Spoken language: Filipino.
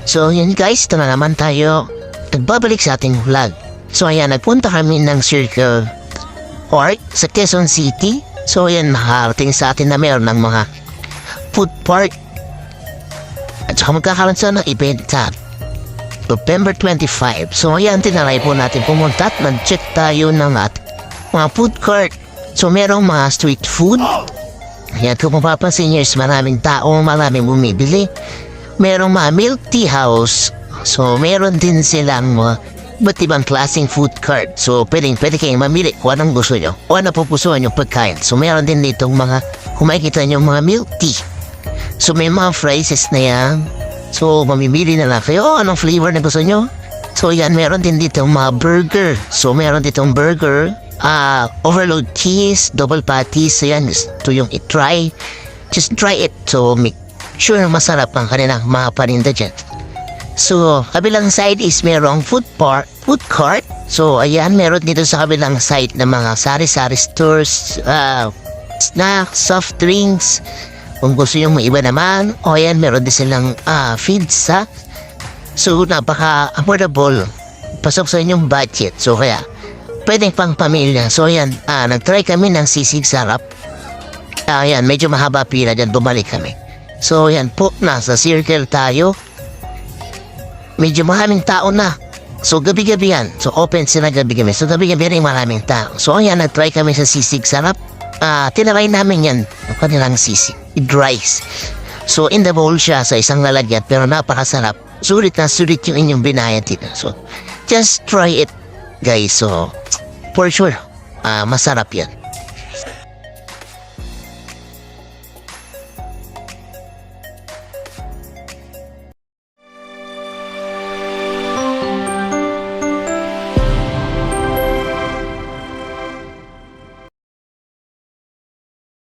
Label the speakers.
Speaker 1: So yun guys, ito na naman tayo. Nagbabalik sa ating vlog. So ayan, nagpunta kami ng Circle Park sa Quezon City. So ayan, nakarating sa atin na meron ng mga food park. At saka magkakaroon sa ng event sa November 25. So ayan, tinalay po natin pumunta at mag-check tayo ng mga food court. So merong mga street food. Ayan, kung mapapansin nyo is maraming tao, maraming bumibili. Merong mga milk tea house. So meron din silang iba't ibang klaseng food cart. So pwede kayong mamili kung anong gusto nyo o ano pupusuan yung pagkain. So meron din ditong mga, kung makikita nyo, mga milk tea. So may mga phrases na yan. So mamimili na lang kayo, anong flavor na gusto nyo. So yan, meron din ditong mga burger. So meron ditong burger, overload cheese, double patties. So yan, ito yung i-try. Just try it. So make sure masarap ang kanilang mga paninda dyan. So, kabilang side is merong food cart. So, ayan, meron dito sa kabilang side na mga sari-sari stores, snacks, soft drinks. Kung gusto yung may iba naman, o ayan, meron din silang pizza. So, napaka-affordable. Pasok sa inyong budget. So, kaya, pwedeng pang pamilya. So, ayan, nag-try kami ng sisig sarap. Ayan, medyo mahaba pila dyan, bumalik kami. So, ayan po, nasa Circle tayo. Medyo maraming tao na. So, gabi-gabi yan. So, open sila gabi-gabi. So, gabi-gabi rin maraming tao. So, ayan, nag-try kami sa sisig sarap. Tinaway namin yan. Ang kanilang sisig. Rice. So, in the bowl siya sa isang lalagyan. Pero napakasarap. Sulit na sulit yung inyong binayad dito. So, just try it, guys. So, for sure, masarap yan.